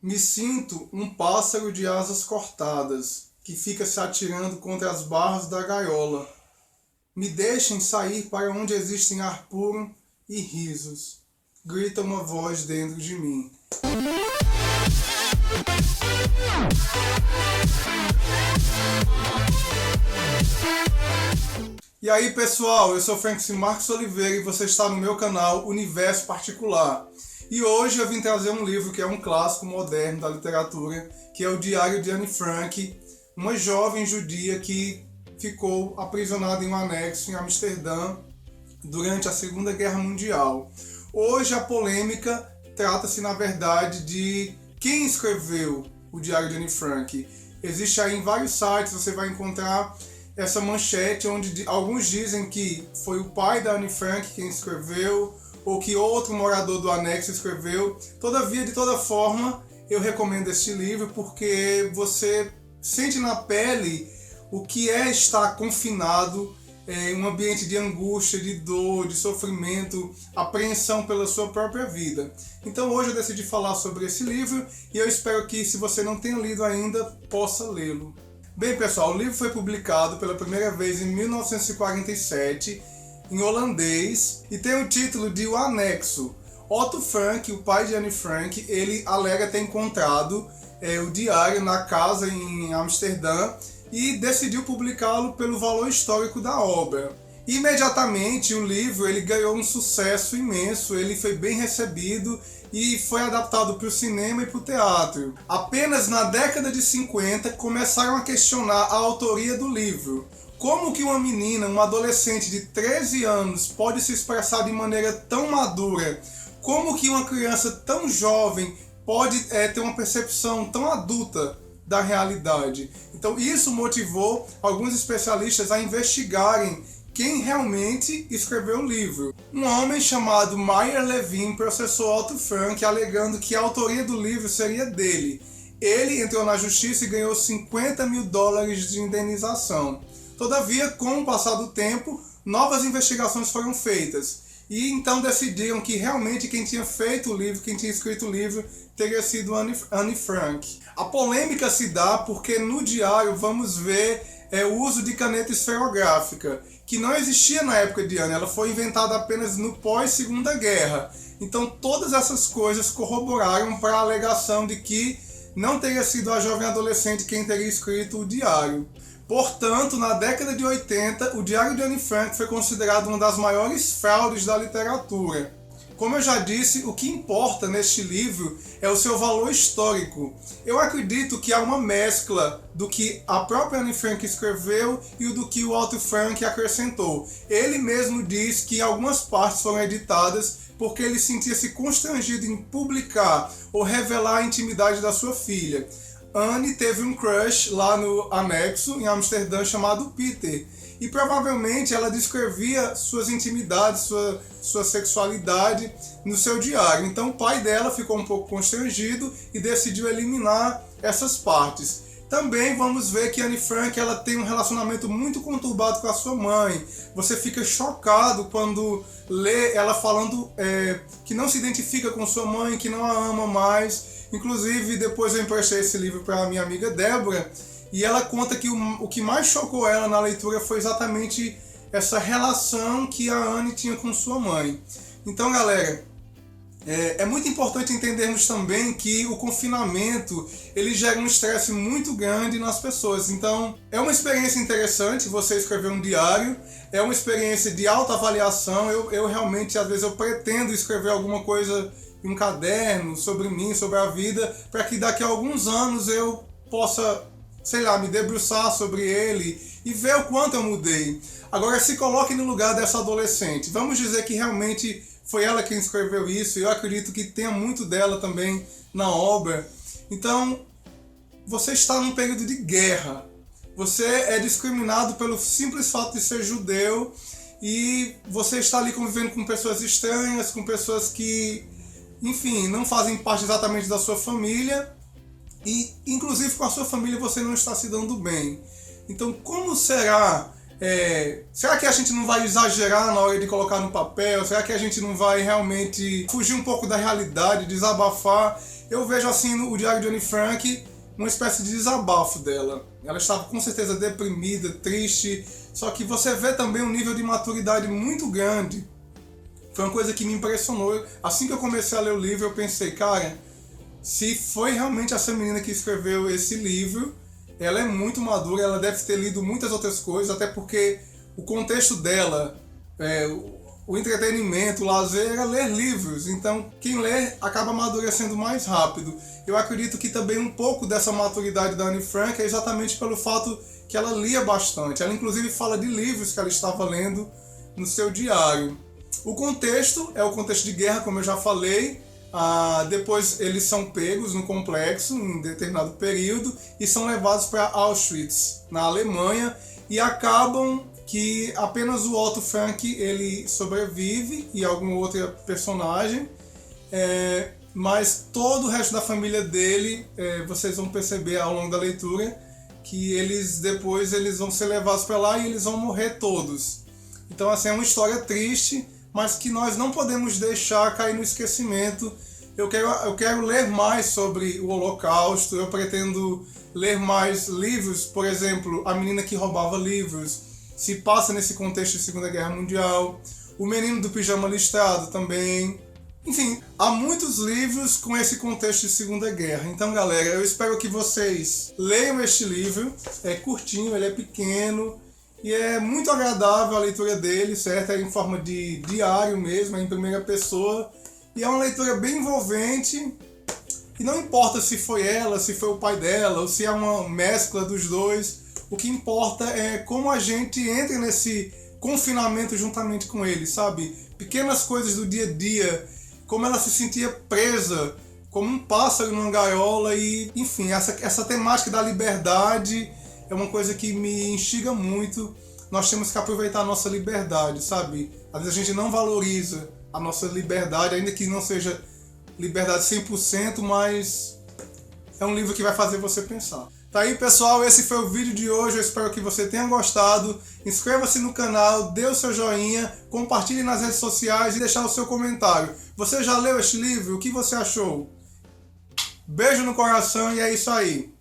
Me sinto um pássaro de asas cortadas, que fica se atirando contra as barras da gaiola. Me deixem sair para onde existem ar puro e risos, grita uma voz dentro de mim. E aí pessoal, eu sou Francis Marcos Oliveira e você está no meu canal Universo Particular. E hoje eu vim trazer um livro que é um clássico moderno da literatura, que é o Diário de Anne Frank, uma jovem judia que ficou aprisionada em um anexo em Amsterdã durante a Segunda Guerra Mundial. Hoje a polêmica trata-se na verdade de quem escreveu o Diário de Anne Frank. Existe aí em vários sites, você vai encontrar essa manchete onde alguns dizem que foi o pai da Anne Frank quem escreveu, ou que outro morador do anexo escreveu. Todavia, de toda forma, eu recomendo este livro porque você sente na pele o que é estar confinado em um ambiente de angústia, de dor, de sofrimento, apreensão pela sua própria vida. Então hoje eu decidi falar sobre esse livro e eu espero que, se você não tenha lido ainda, possa lê-lo. Bem pessoal, o livro foi publicado pela primeira vez em 1947, em holandês, e tem o título de O Anexo. Otto Frank, o pai de Anne Frank, ele alega ter encontrado o diário na casa em Amsterdã e decidiu publicá-lo pelo valor histórico da obra. Imediatamente o livro ele ganhou um sucesso imenso, ele foi bem recebido e foi adaptado para o cinema e para o teatro. Apenas na década de 50 começaram a questionar a autoria do livro. Como que uma menina, uma adolescente de 13 anos pode se expressar de maneira tão madura? Como que uma criança tão jovem pode ter uma percepção tão adulta da realidade? Então isso motivou alguns especialistas a investigarem quem realmente escreveu o livro. Um homem chamado Meyer Levin processou Otto Frank alegando que a autoria do livro seria dele. Ele entrou na justiça e ganhou $50 mil de indenização. Todavia, com o passar do tempo, novas investigações foram feitas. E então decidiram que realmente quem tinha feito o livro, quem tinha escrito o livro, teria sido Anne Frank. A polêmica se dá porque no diário vamos ver o uso de caneta esferográfica, que não existia na época de Anne, ela foi inventada apenas no pós-Segunda Guerra. Então todas essas coisas corroboraram para a alegação de que não teria sido a jovem adolescente quem teria escrito o diário. Portanto, na década de 80, o Diário de Anne Frank foi considerado uma das maiores fraudes da literatura. Como eu já disse, o que importa neste livro é o seu valor histórico. Eu acredito que há uma mescla do que a própria Anne Frank escreveu e do que o Otto Frank acrescentou. Ele mesmo diz que algumas partes foram editadas porque ele sentia-se constrangido em publicar ou revelar a intimidade da sua filha. Anne teve um crush lá no anexo, em Amsterdã, chamado Peter. E provavelmente ela descrevia suas intimidades, sua sexualidade no seu diário. Então o pai dela ficou um pouco constrangido e decidiu eliminar essas partes. Também vamos ver que Anne Frank ela tem um relacionamento muito conturbado com a sua mãe. Você fica chocado quando lê ela falando que não se identifica com sua mãe, que não a ama mais. Inclusive, depois eu emprestei esse livro para a minha amiga Débora, e ela conta que o que mais chocou ela na leitura foi exatamente essa relação que a Anne tinha com sua mãe. Então, galera, é muito importante entendermos também que o confinamento ele gera um estresse muito grande nas pessoas. Então, é uma experiência interessante você escrever um diário, é uma experiência de autoavaliação. Eu realmente, às vezes, eu pretendo escrever alguma coisa em um caderno sobre mim, sobre a vida, para que daqui a alguns anos eu possa, me debruçar sobre ele e ver o quanto eu mudei. Agora, se coloque no lugar dessa adolescente. Vamos dizer que realmente foi ela quem escreveu isso, e eu acredito que tenha muito dela também na obra. Então, você está num período de guerra. Você é discriminado pelo simples fato de ser judeu, e você está ali convivendo com pessoas estranhas, com pessoas que, enfim, não fazem parte exatamente da sua família, e inclusive com a sua família você não está se dando bem. Então, como será? Será que a gente não vai exagerar na hora de colocar no papel? Será que a gente não vai realmente fugir um pouco da realidade, desabafar Eu vejo assim o Diário de Anne Frank uma espécie de desabafo dela. Ela estava com certeza deprimida, triste, só que você vê também um nível de maturidade muito grande. Foi uma coisa que me impressionou. Assim que eu comecei a ler o livro, eu pensei, cara, se foi realmente essa menina que escreveu esse livro, ela é muito madura, ela deve ter lido muitas outras coisas, até porque o contexto dela, o entretenimento, o lazer era ler livros. Então, quem lê acaba amadurecendo mais rápido. Eu acredito que também um pouco dessa maturidade da Anne Frank é exatamente pelo fato que ela lia bastante. Ela inclusive fala de livros que ela estava lendo no seu diário. O contexto é o contexto de guerra, como eu já falei. Depois eles são pegos no complexo em um determinado período e são levados para Auschwitz, na Alemanha, e acabam que apenas o Otto Frank ele sobrevive e alguma outra personagem, mas todo o resto da família dele, vocês vão perceber ao longo da leitura que depois eles vão ser levados para lá e eles vão morrer todos. Então assim, é uma história triste, mas que nós não podemos deixar cair no esquecimento. Eu quero ler mais sobre o Holocausto, eu pretendo ler mais livros, por exemplo, A Menina que Roubava Livros, se passa nesse contexto de Segunda Guerra Mundial, O Menino do Pijama Listrado também. Enfim, há muitos livros com esse contexto de Segunda Guerra. Então, galera, eu espero que vocês leiam este livro. É curtinho, ele é pequeno e é muito agradável a leitura dele, certo? É em forma de diário mesmo, é em primeira pessoa. E é uma leitura bem envolvente. E não importa se foi ela, se foi o pai dela, ou se é uma mescla dos dois. O que importa é como a gente entra nesse confinamento juntamente com ele, sabe? Pequenas coisas do dia a dia, como ela se sentia presa, como um pássaro numa gaiola. E, enfim, essa temática da liberdade é uma coisa que me instiga muito. Nós temos que aproveitar a nossa liberdade, sabe? Às vezes a gente não valoriza a nossa liberdade, ainda que não seja liberdade 100%, mas é um livro que vai fazer você pensar. Tá aí, pessoal, esse foi o vídeo de hoje, eu espero que você tenha gostado. Inscreva-se no canal, dê o seu joinha, compartilhe nas redes sociais e deixar o seu comentário. Você já leu este livro? O que você achou? Beijo no coração e é isso aí.